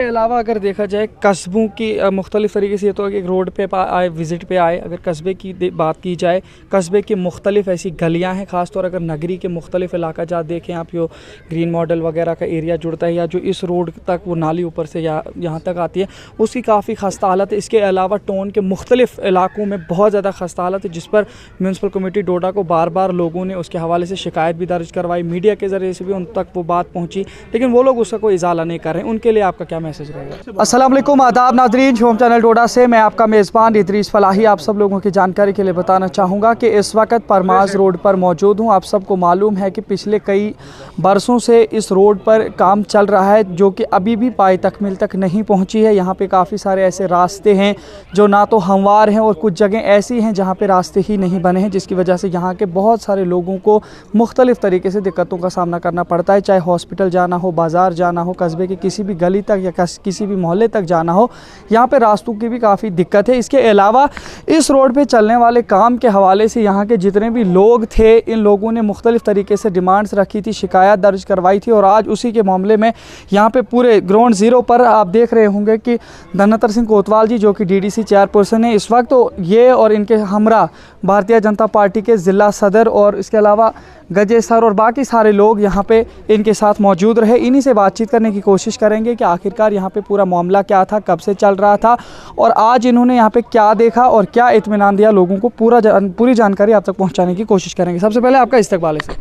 के अलावा अगर देखा जाए कस्बों की मुख्तलिफ़ तरीके से, तो एक रोड पे आए, विज़िट पे आए, अगर कस्बे की बात की जाए, कस्बे की मुख्तलिफ़ ऐसी गलियां हैं, ख़ासतौर अगर नगरी के मुख्तलिफ़ इलाका जहाँ देखें आप, जो ग्रीन मॉडल वगैरह का एरिया जुड़ता है, या जो इस रोड तक वो नाली ऊपर से यहाँ तक आती है, उसकी काफ़ी खस्ता हालत है। इसके अलावा टाउन के मुख्तलिफ़ इलाकों में बहुत ज़्यादा खस्ता हालत है, जिस पर म्यूनसिपल कमेटी डोडा को बार बार लोगों ने उसके हवाले से शिकायत भी दर्ज करवाई, मीडिया के ज़रिए से भी उन तक वो बात पहुँची, लेकिन वो लोग उसका कोई इजाला नहीं कर रहे हैं। उनके लिए आपका क्या मैसेज रहेगा? अस्सलाम वालेकुम, आदाब नाज़रीन, होम चैनल डोडा से मैं आपका मेज़बान इदरीस फलाही आप सब लोगों की जानकारी के लिए बताना चाहूँगा कि इस वक्त परमाज़ रोड पर मौजूद हूँ। आप सबको मालूम है कि पिछले कई बरसों से इस रोड पर काम चल रहा है, जो कि अभी भी पाए तकमील तक नहीं पहुँची है। यहाँ पे काफ़ी सारे ऐसे रास्ते हैं जो ना तो हमवार हैं, और कुछ जगह ऐसी हैं जहाँ पर रास्ते ही नहीं बने हैं, जिसकी वजह से यहाँ के बहुत सारे लोगों को मुख्तलिफ़ तरीके से दिक्कतों का सामना करना पड़ता है, चाहे हॉस्पिटल जाना हो, बाज़ार जाना हो, कस्बे के किसी भी गली तक या किसी भी मोहल्ले तक जाना हो, यहाँ पे रास्तों की भी काफ़ी दिक्कत है। इसके अलावा इस रोड पे चलने वाले काम के हवाले से यहाँ के जितने भी लोग थे, इन लोगों ने मुख्तलिफ़ तरीके से डिमांड्स रखी थी, शिकायत दर्ज करवाई थी, और आज उसी के मामले में यहाँ पे पूरे ग्राउंड ज़ीरो पर आप देख रहे होंगे कि धनतर सिंह कोतवाल जी, जो कि DDC चेयरपर्सन है इस वक्त, तो ये और इनके हमरा भारतीय जनता पार्टी के ज़िला सदर और इसके अलावा गजे सर और बाकी सारे लोग यहाँ पे इनके साथ मौजूद रहे। इन्हीं से बातचीत करने की कोशिश करेंगे कि आखिरकार यहाँ पे पूरा मामला क्या था, कब से चल रहा था, और आज इन्होंने यहाँ पे क्या देखा और क्या इत्मीनान दिया लोगों को। पूरी जानकारी आप तक पहुँचाने की कोशिश करेंगे। सबसे पहले आपका इस्तकबाल है सर।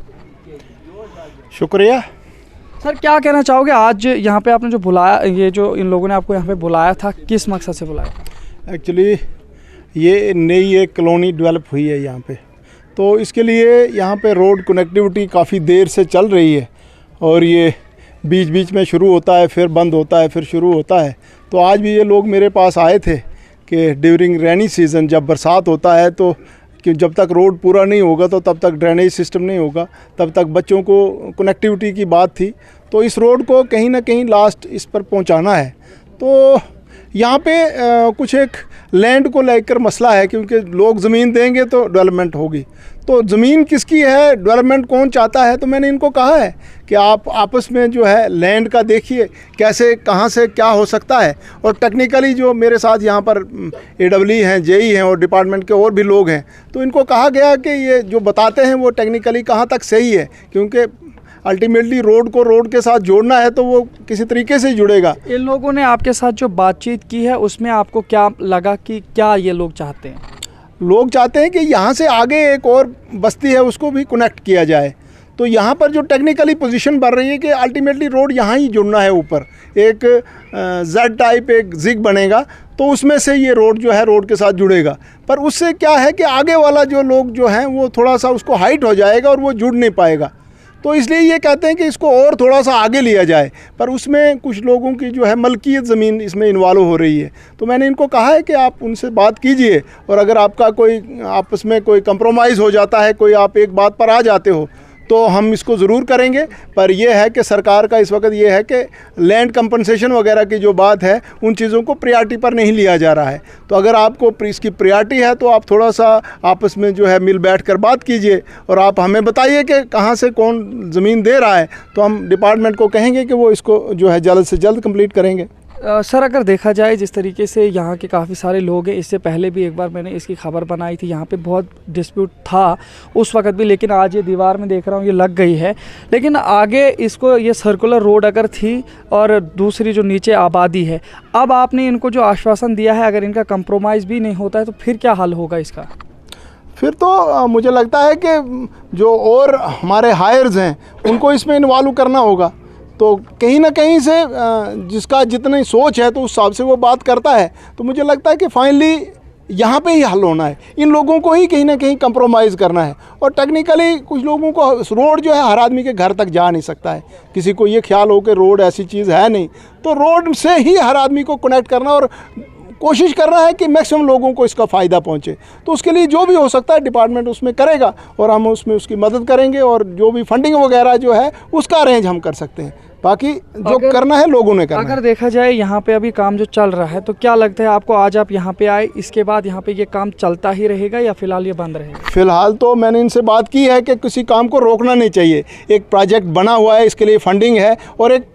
शुक्रिया सर, क्या कहना चाहोगे आज यहाँ पे आपने जो बुलाया, ये जो इन लोगों ने आपको यहाँ पे बुलाया था, किस मकसद से बुलाया था? एक्चुअली ये नई एक कॉलोनी डेवलप हुई है यहाँ पे, तो इसके लिए यहाँ पे रोड कनेक्टिविटी काफ़ी देर से चल रही है, और ये बीच बीच में शुरू होता है, फिर बंद होता है, फिर शुरू होता है। तो आज भी ये लोग मेरे पास आए थे कि ड्यूरिंग रेनी सीज़न, जब बरसात होता है, तो कि जब तक रोड पूरा नहीं होगा तो तब तक ड्रेनेज सिस्टम नहीं होगा, तब तक बच्चों को कनेक्टिविटी की बात थी। तो इस रोड को कहीं ना कहीं लास्ट इस पर पहुंचाना है। तो यहाँ पे कुछ एक लैंड को लेकर मसला है, क्योंकि लोग ज़मीन देंगे तो डेवलपमेंट होगी। तो ज़मीन किसकी है, डेवलपमेंट कौन चाहता है? तो मैंने इनको कहा है कि आप आपस में जो है लैंड का देखिए कैसे, कहाँ से क्या हो सकता है। और टेक्निकली जो मेरे साथ यहाँ पर AEE हैं, JE हैं और डिपार्टमेंट के और भी लोग हैं, तो इनको कहा गया कि ये जो बताते हैं वो टेक्निकली कहाँ तक सही है, क्योंकि अल्टीमेटली रोड को रोड के साथ जोड़ना है तो वो किसी तरीके से जुड़ेगा। इन लोगों ने आपके साथ जो बातचीत की है, उसमें आपको क्या लगा कि क्या ये लोग चाहते हैं? लोग चाहते हैं कि यहाँ से आगे एक और बस्ती है, उसको भी कनेक्ट किया जाए। तो यहाँ पर जो टेक्निकली पोजीशन बन रही है कि अल्टीमेटली रोड यहाँ ही जुड़ना है, ऊपर एक Z टाइप एक जिग बनेगा, तो उसमें से ये रोड जो है रोड के साथ जुड़ेगा। पर उससे क्या है कि आगे वाला जो लोग जो हैं वो थोड़ा सा उसको हाइट हो जाएगा और वो जुड़ नहीं पाएगा। तो इसलिए ये कहते हैं कि इसको और थोड़ा सा आगे लिया जाए, पर उसमें कुछ लोगों की जो है मलकियत ज़मीन इसमें इन्वॉल्व हो रही है। तो मैंने इनको कहा है कि आप उनसे बात कीजिए, और अगर आपका कोई आपस में कोई कंप्रोमाइज़ हो जाता है, कोई आप एक बात पर आ जाते हो, तो हम इसको ज़रूर करेंगे। पर यह है कि सरकार का इस वक्त ये है कि लैंड कंपनसेशन वगैरह की जो बात है, उन चीज़ों को प्रायोरिटी पर नहीं लिया जा रहा है। तो अगर आपको इसकी प्रायोरिटी है, तो आप थोड़ा सा आपस में जो है मिल बैठ कर बात कीजिए, और आप हमें बताइए कि कहाँ से कौन ज़मीन दे रहा है, तो हम डिपार्टमेंट को कहेंगे कि वो इसको जो है जल्द से जल्द कंप्लीट करेंगे। सर, अगर देखा जाए जिस तरीके से यहाँ के काफ़ी सारे लोग हैं, इससे पहले भी एक बार मैंने इसकी खबर बनाई थी, यहाँ पे बहुत डिस्प्यूट था उस वक्त भी, लेकिन आज ये दीवार में देख रहा हूँ ये लग गई है। लेकिन आगे इसको ये सर्कुलर रोड अगर थी, और दूसरी जो नीचे आबादी है, अब आपने इनको जो आश्वासन दिया है, अगर इनका कंप्रोमाइज़ भी नहीं होता है तो फिर क्या हल होगा इसका? फिर तो मुझे लगता है कि जो और हमारे हायर्स हैं उनको इसमें इन्वॉल्व करना होगा। तो कहीं ना कहीं से जिसका जितनी सोच है तो उस हिसाब से वो बात करता है। तो मुझे लगता है कि फाइनली यहाँ पे ही हल होना है, इन लोगों को ही कहीं ना कहीं कंप्रोमाइज़ करना है। और टेक्निकली कुछ लोगों को रोड जो है हर आदमी के घर तक जा नहीं सकता है, किसी को ये ख्याल हो कि रोड ऐसी चीज़ है नहीं, तो रोड से ही हर आदमी को कनेक्ट करना और कोशिश कर रहा है कि मैक्सिमम लोगों को इसका फ़ायदा पहुंचे। तो उसके लिए जो भी हो सकता है डिपार्टमेंट उसमें करेगा, और हम उसमें उसकी मदद करेंगे, और जो भी फंडिंग वगैरह जो है उसका अरेंज हम कर सकते हैं। बाकी जो करना है लोगों ने करना है। अगर देखा जाए यहाँ पे अभी काम जो चल रहा है, तो क्या लगता है आपको, आज आप यहाँ पे आए, इसके बाद यहाँ पे ये काम चलता ही रहेगा या फिलहाल ये बंद रहेगा? फिलहाल तो मैंने इनसे बात की है कि किसी काम को रोकना नहीं चाहिए। एक प्रोजेक्ट बना हुआ है, इसके लिए फंडिंग है और एक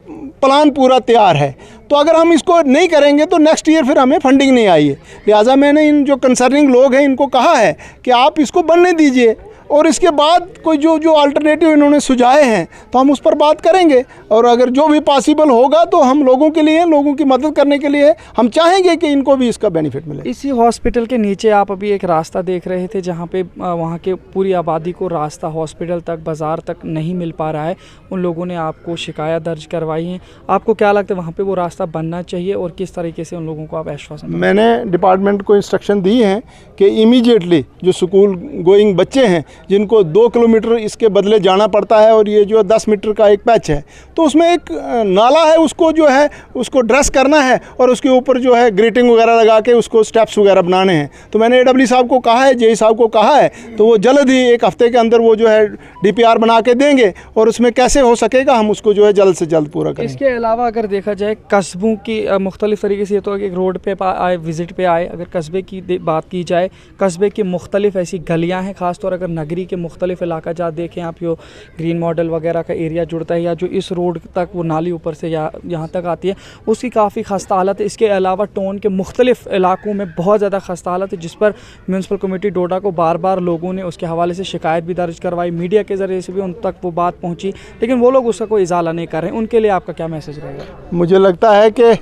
प्लान पूरा तैयार है। तो तो अगर हम इसको नहीं करेंगे तो नेक्स्ट ईयर फिर हमें फंडिंग नहीं आई है। लिहाजा मैंने इन जो कंसर्निंग लोग हैं इनको कहा है कि आप इसको बनने दीजिए, और इसके बाद कोई जो अल्टरनेटिव इन्होंने सुझाए हैं तो हम उस पर बात करेंगे, और अगर जो भी पॉसिबल होगा तो हम लोगों के लिए, लोगों की मदद करने के लिए हम चाहेंगे कि इनको भी इसका बेनिफिट मिले। इसी हॉस्पिटल के नीचे आप अभी एक रास्ता देख रहे थे जहाँ पे वहाँ के पूरी आबादी को रास्ता हॉस्पिटल तक, बाज़ार तक नहीं मिल पा रहा है। उन लोगों ने आपको शिकायत दर्ज करवाई है। आपको क्या लगता है वहाँ पे वो रास्ता बनना चाहिए, और किस तरीके से उन लोगों को आप आश्वासन? मैंने डिपार्टमेंट को इंस्ट्रक्शन दी हैं कि इमीडिएटली जो स्कूल गोइंग बच्चे हैं जिनको 2 किलोमीटर इसके बदले जाना पड़ता है, और ये जो 10 मीटर का एक पैच है, तो उसमें एक नाला है, उसको जो है उसको ड्रेस करना है, और उसके ऊपर जो है ग्रेटिंग वगैरह लगा के उसको स्टेप्स वगैरह बनाने हैं। तो मैंने AW साहब को कहा है, JE साहब को कहा है, तो वो जल्द ही 1 हफ्ते के अंदर वो जो है DPR बना के देंगे, और उसमें कैसे हो सकेगा हम उसको जो है जल्द से जल्द पूरा करेंगे। इसके अलावा अगर देखा जाए कस्बों की मुख्तलिफ तरीके से, तो एक रोड पे आए, विज़िट पे आए, अगर कस्बे की बात की जाए, कस्बे की मुख्तलिफ ऐसी गलियाँ हैं, ख़ासतौर अगर नगरी के मुख्तलिफ इलाका जहाँ देखें आप, जो ग्रीन मॉडल वगैरह का एरिया जुड़ता है, या जो इस रोड तक वो नाली ऊपर से या यहाँ तक आती है, उसकी काफ़ी खस्ता हालत है। इसके अलावा टाउन के मुख्तलिफ इलाकों में बहुत ज़्यादा खस्ता हालत है, जिस पर म्यूनसिपल कमेटी डोडा को बार बार लोगों ने उसके हवाले से शिकायत भी दर्ज करवाई, मीडिया के ज़रिए से भी उन तक वो बात पहुँची, लेकिन वो लोग उसका कोई इजाला नहीं कर रहे हैं। उनके लिए आपका क्या मैसेज रहेगा? मुझे लगता है कि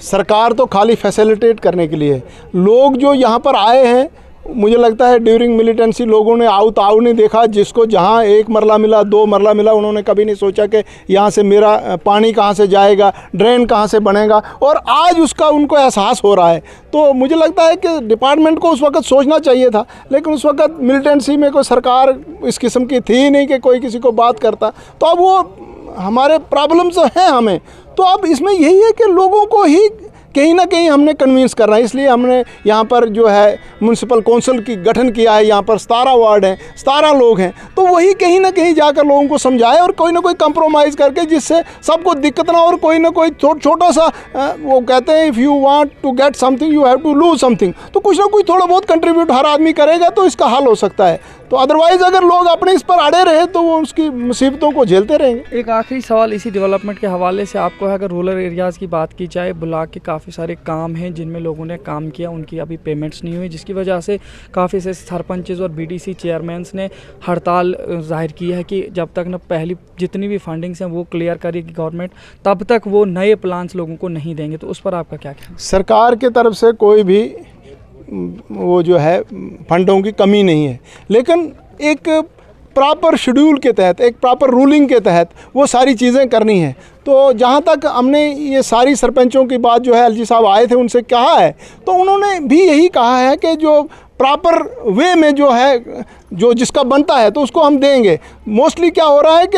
सरकार तो खाली फैसिलिटेट करने के लिए, लोग जो यहाँ पर आए हैं, मुझे लगता है ड्यूरिंग मिलिटेंसी लोगों ने आऊ नहीं देखा। जिसको जहाँ 1 मरला मिला, 2 मरला मिला, उन्होंने कभी नहीं सोचा कि यहाँ से मेरा पानी कहाँ से जाएगा, ड्रेन कहाँ से बनेगा, और आज उसका उनको एहसास हो रहा है। तो मुझे लगता है कि डिपार्टमेंट को उस वक्त सोचना चाहिए था, लेकिन उस वक्त मिलिटेंसी में कोई सरकार इस किस्म की थी ही नहीं कि कोई किसी को बात करता। तो अब वो हमारे प्रॉब्लम्स हैं हमें, तो अब इसमें यही है कि लोगों को ही कहीं ना कहीं हमने कन्विंस करना है। इसलिए हमने यहाँ पर जो है म्यूनसिपल काउंसिल की गठन किया है। यहाँ पर 17 वार्ड हैं, 17 लोग हैं, तो वही कहीं ना कहीं जाकर लोगों को समझाए, और कोई ना कोई कंप्रोमाइज़ करके जिससे सबको दिक्कत ना, और कोई ना कोई छोटा सा वो कहते हैं if you want to get something you have to lose something, तो कुछ ना कुछ थोड़ा बहुत कंट्रीब्यूट हर आदमी करेगा तो इसका हल हो सकता है। तो अदरवाइज़ अगर लोग अपने इस पर अड़े रहे तो वो उसकी मुसीबतों को झेलते रहेंगे। एक आखिरी सवाल इसी डेवलपमेंट के हवाले से आपको है, अगर रूरल एरियाज़ की बात की जाए, ब्लॉक के काफ़ी सारे काम हैं जिनमें लोगों ने काम किया, उनकी अभी पेमेंट्स नहीं हुई, जिसकी वजह से काफ़ी से सरपंचेस और BDC चेयरमैन्स ने हड़ताल जाहिर की है कि जब तक न पहली जितनी भी फंडिंग्स हैं वो क्लियर करेगी गवर्नमेंट, तब तक वो नए प्लान्स लोगों को नहीं देंगे। तो उस पर आपका क्या कहना? सरकार की तरफ से कोई भी वो जो है फंडों की कमी नहीं है, लेकिन एक प्रॉपर शेड्यूल के तहत, एक प्रॉपर रूलिंग के तहत वो सारी चीज़ें करनी है। तो जहाँ तक हमने ये सारी सरपंचों की बात जो है LG साहब आए थे उनसे कहा है, तो उन्होंने भी यही कहा है कि जो प्रॉपर वे में जो है जो जिसका बनता है तो उसको हम देंगे। मोस्टली क्या हो रहा है कि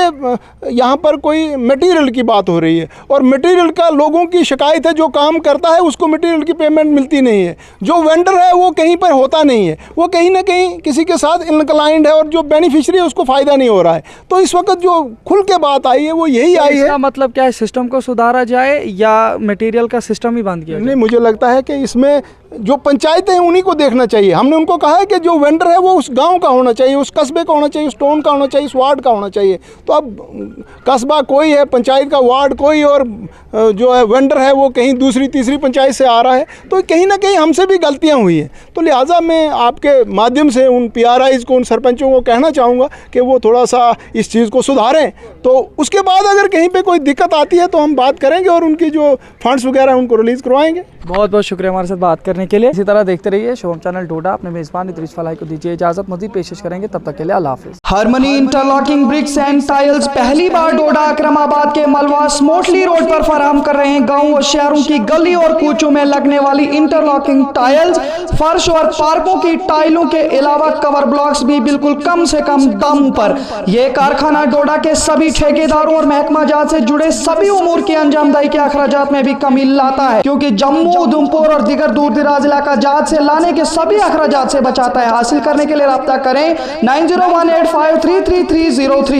यहाँ पर कोई मटेरियल की बात हो रही है, और मटेरियल का लोगों की शिकायत है, जो काम करता है उसको मटेरियल की पेमेंट मिलती नहीं है, जो वेंडर है वो कहीं पर होता नहीं है, वो कहीं ना कहीं किसी के साथ इनक्लाइंड है, और जो बेनिफिशियरी है उसको फ़ायदा नहीं हो रहा है। तो इस वक्त जो खुल के बात आई है वो यही आई है। इसका मतलब क्या है, सिस्टम को सुधारा जाए या मटेरियल का सिस्टम ही बंद किया जाए? नहीं, मुझे लगता है कि इसमें जो पंचायतें हैं उन्हीं को देखना चाहिए। हमने उनको कहा है कि जो वेंडर है वो उस गांव का होना चाहिए, उस कस्बे का होना चाहिए, उस टाउन का होना चाहिए, उस वार्ड का होना चाहिए। तो अब कस्बा कोई है, पंचायत का वार्ड कोई, और जो है वेंडर है वो कहीं दूसरी तीसरी पंचायत से आ रहा है, तो कहीं ना कहीं हमसे भी गलतियां हुई हैं। तो लिहाजा मैं आपके माध्यम से उन PRIs को, उन सरपंचों को कहना चाहूँगा कि वो थोड़ा सा इस चीज़ को सुधारें। तो उसके बाद अगर कहीं पर कोई दिक्कत आती है तो हम बात करेंगे, और उनकी जो फंड्स वगैरह उनको रिलीज़ करवाएंगे। बहुत बहुत शुक्रिया हमारे साथ बात करने के लिए। इसी तरह देखते रहिए शोम चैनल डोडा। अपने मेज़बान इदरीस फलाई को दीजिए इजाज़त, मज़ीद पेशकश करेंगे, तब तक के लिए अल्लाह हाफ़िज़। Harmony interlocking bricks and tiles पहली बार डोडा अकरमाबाद के मलवा स्मोटली रोड पर फराहम कर रहे हैं। गाँव और शहरों की गली और कूचों में लगने वाली इंटरलॉकिंग टाइल्स, फर्श और पार्कों की टाइलों के अलावा कवर ब्लॉक्स भी बिल्कुल कम से कम दामों पर। यह कारखाना डोडा के सभी ठेकेदारों और महकमा जात से जुड़े सभी उमूर की अंजामदाही के अखराजात में भी कमी लाता है, क्योंकि जम्मू, उधमपुर और दीगर दूर दराज इलाका जात से लाने के सभी अखराजात से बचाता है। हासिल करने के लिए राब्ता करें 9018533303।